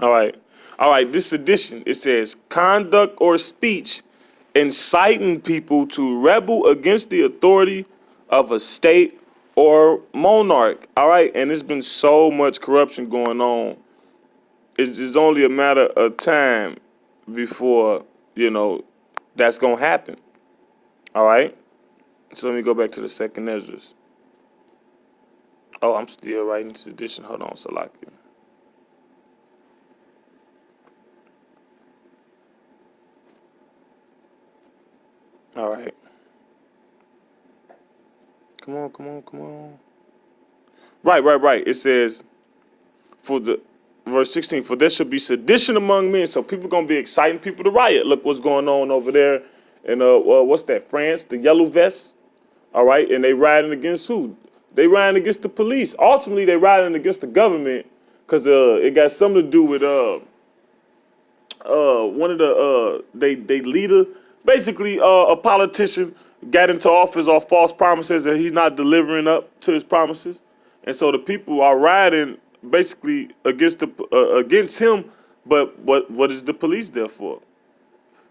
All right. All right. This edition, it says conduct or speech inciting people to rebel against the authority of a state or monarch. All right. And there's been so much corruption going on. It's just only a matter of time before, that's going to happen. All right. So let me go back to the second Esdras. Oh, I'm still writing this edition. Hold on, Salaki. All right. Come on, come on, come on. Right. It says, for the verse 16, for there shall be sedition among men. So people gonna be exciting people to riot. Look what's going on over there in what's that? France, the yellow vests. All right, and they riding against who? They riding against the police. Ultimately, they riding against the government because it got something to do with one of the they leader, basically a politician got into office off false promises and he's not delivering up to his promises, and so the people are riding basically against him. But what is the police there for?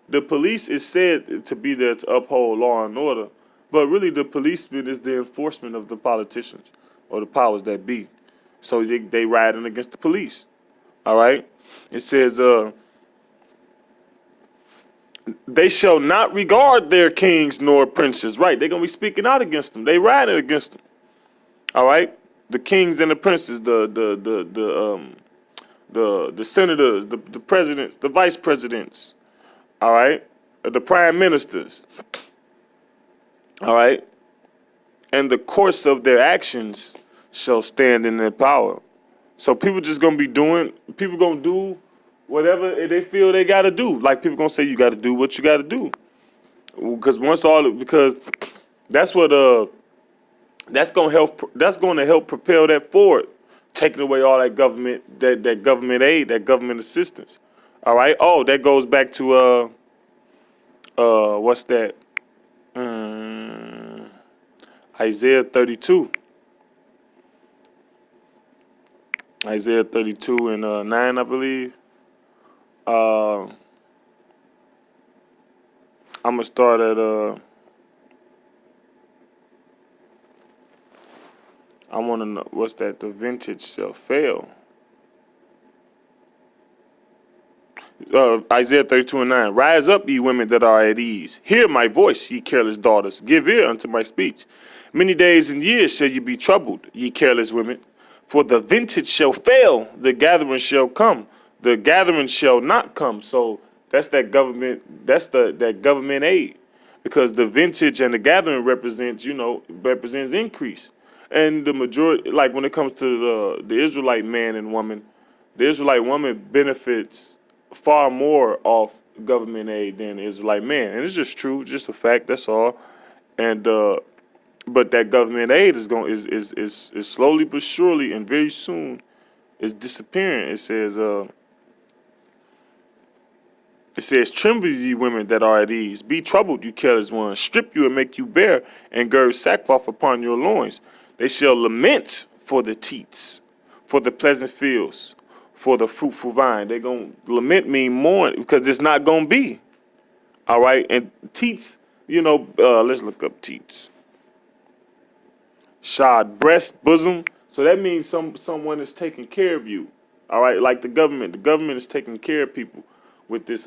The police is said to be there to uphold law and order, but really the policeman is the enforcement of the politicians or the powers that be. So they riding against the police. All right. It says they shall not regard their kings nor princes. Right, they're gonna be speaking out against them. They riding against them. All right, the kings and the princes, the senators, the presidents, the vice presidents. All right, the prime ministers. All right, and the course of their actions shall stand in their power. So people just gonna be doing. People gonna do whatever they feel they gotta do. Like people gonna say you gotta do what you gotta do. Because that's what that's gonna help propel that forward, taking away all that government aid, that government assistance. All right. Oh, that goes back to what's that? Mm, Isaiah 32. Isaiah 32 and 9, I believe. Uh, I'm gonna start at I want to know what's that? The vintage shall fail. Isaiah 32 and 9. Rise up, ye women that are at ease. Hear my voice, ye careless daughters. Give ear unto my speech. Many days and years shall ye be troubled, ye careless women. For the vintage shall fail, the gathering shall come. The gathering shall not come. So that's that government. That's that government aid, because the vintage and the gathering represents increase, and the majority, like when it comes to the Israelite man and woman, the Israelite woman benefits far more off government aid than the Israelite man, and it's just true, just a fact. That's all. And but that government aid is slowly but surely and very soon is disappearing. It says, tremble ye women that are at ease. Be troubled, you careless ones. Strip you and make you bare, and gird sackcloth upon your loins. They shall lament for the teats, for the pleasant fields, for the fruitful vine. They're going to lament, mean mourn, because it's not going to be. All right? And teats, let's look up teats. Shod breast, bosom. So that means someone is taking care of you. All right? Like the government. The government is taking care of people with this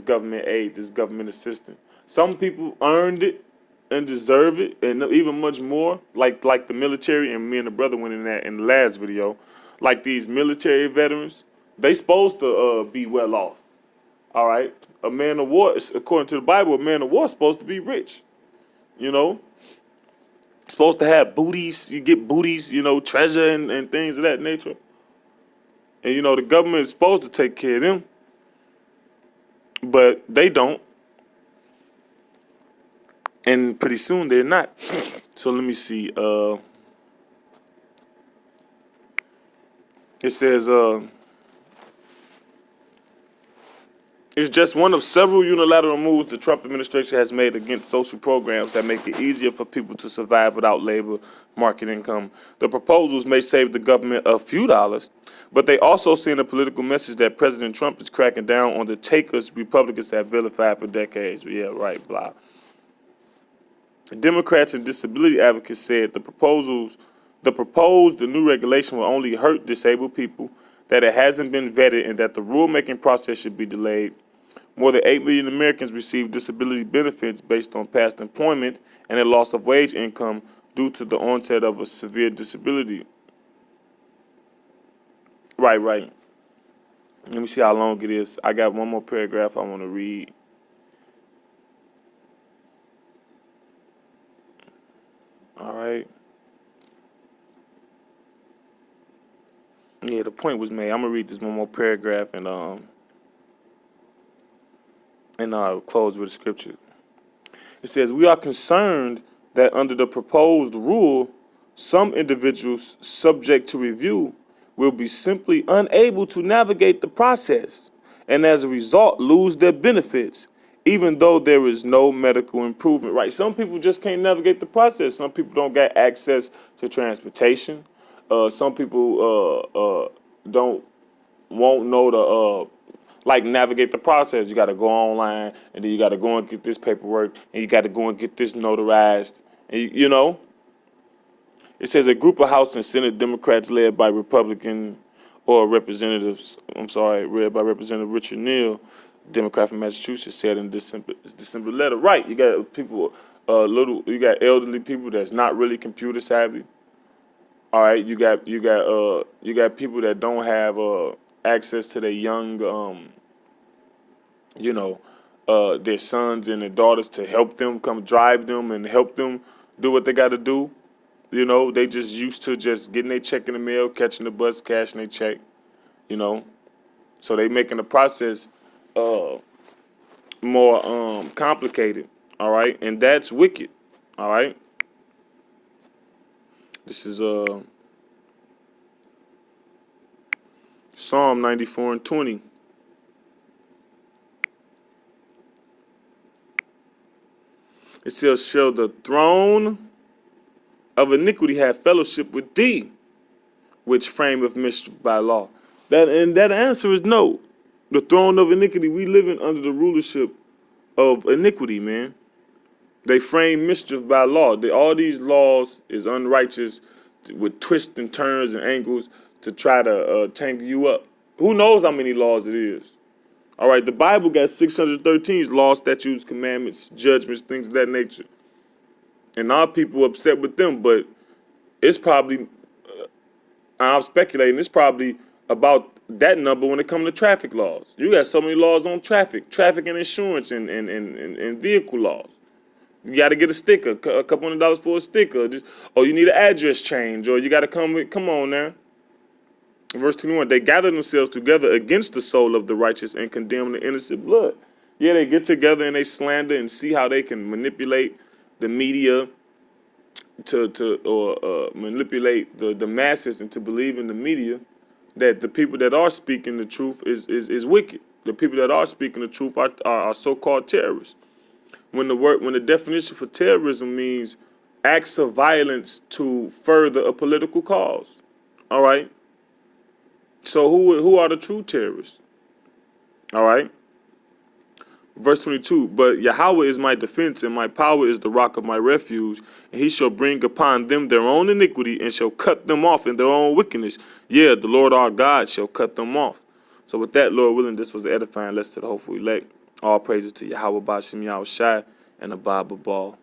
government aid, this government assistance. Some people earned it and deserve it, and even much more. Like the military, and me and the brother went in that in the last video. Like these military veterans, they supposed to be well off. All right, a man of war, according to the Bible, a man of war is supposed to be rich. You know, supposed to have booties. You get booties, treasure and things of that nature. And the government is supposed to take care of them, but they don't, and pretty soon they're not. So let me see. It says It's just one of several unilateral moves the Trump administration has made against social programs that make it easier for people to survive without labor market income. The proposals may save the government a few dollars, but they also send a political message that President Trump is cracking down on the takers Republicans have vilified for decades. Yeah, right, blah. Democrats and disability advocates said the proposed new regulation will only hurt disabled people, that it hasn't been vetted, and that the rulemaking process should be delayed. More than 8 million Americans receive disability benefits based on past employment and a loss of wage income due to the onset of a severe disability. Right. Let me see how long it is. I got one more paragraph I want to read. All right. Yeah, the point was made. I'm gonna read this one more paragraph and I'll close with a scripture. It says, "We are concerned that under the proposed rule, some individuals subject to review will be simply unable to navigate the process and as a result lose their benefits, even though there is no medical improvement." Right? Some people just can't navigate the process. Some people don't get access to transportation. Some people don't won't know the like navigate the process. You got to go online, and then you got to go and get this paperwork, and you got to go and get this notarized. And you know, it says a group of House and Senate Democrats led by Republican or representatives. I'm sorry, led by Representative Richard Neal, Democrat from Massachusetts, said in December letter. Right, you got people, you got elderly people that's not really computer savvy. All right, you got people that don't have access to their young, their sons and their daughters to help them come drive them and help them do what they got to do. You know, they just used to just getting their check in the mail, catching the bus, cashing their check. You know, so they making the process more complicated. All right, and that's wicked. All right, this is Psalm 94:20. It says, "Shall the throne of iniquity have fellowship with thee, which frameth mischief by law?" That answer is no. The throne of iniquity, we living under the rulership of iniquity, man. They frame mischief by law. All these laws is unrighteous with twists and turns and angles to try to tangle you up. Who knows how many laws it is? All right, the Bible got 613 laws, statutes, commandments, judgments, things of that nature. And our people upset with them, but it's probably, I'm speculating, it's probably about that number when it comes to traffic laws. You got so many laws on traffic and insurance and vehicle laws. You got to get a sticker, a couple $100 for a sticker, or you need an address change, or you got to come on now. Verse 21, they gather themselves together against the soul of the righteous and condemn the innocent blood. Yeah, they get together and they slander and see how they can manipulate the media to manipulate the masses into believing the media that the people that are speaking the truth is wicked. The people that are speaking the truth are so-called terrorists. When the definition for terrorism means acts of violence to further a political cause. All right. So who are the true terrorists? All right. Verse 22, but Yahweh is my defense, and my power is the rock of my refuge, and he shall bring upon them their own iniquity, and shall cut them off in their own wickedness. Yeah, the Lord our God shall cut them off. So with that, Lord willing, this was the edifying lesson to the hopeful elect. All praises to Yahweh Ba'Shem Yahushai and the Bible Ball.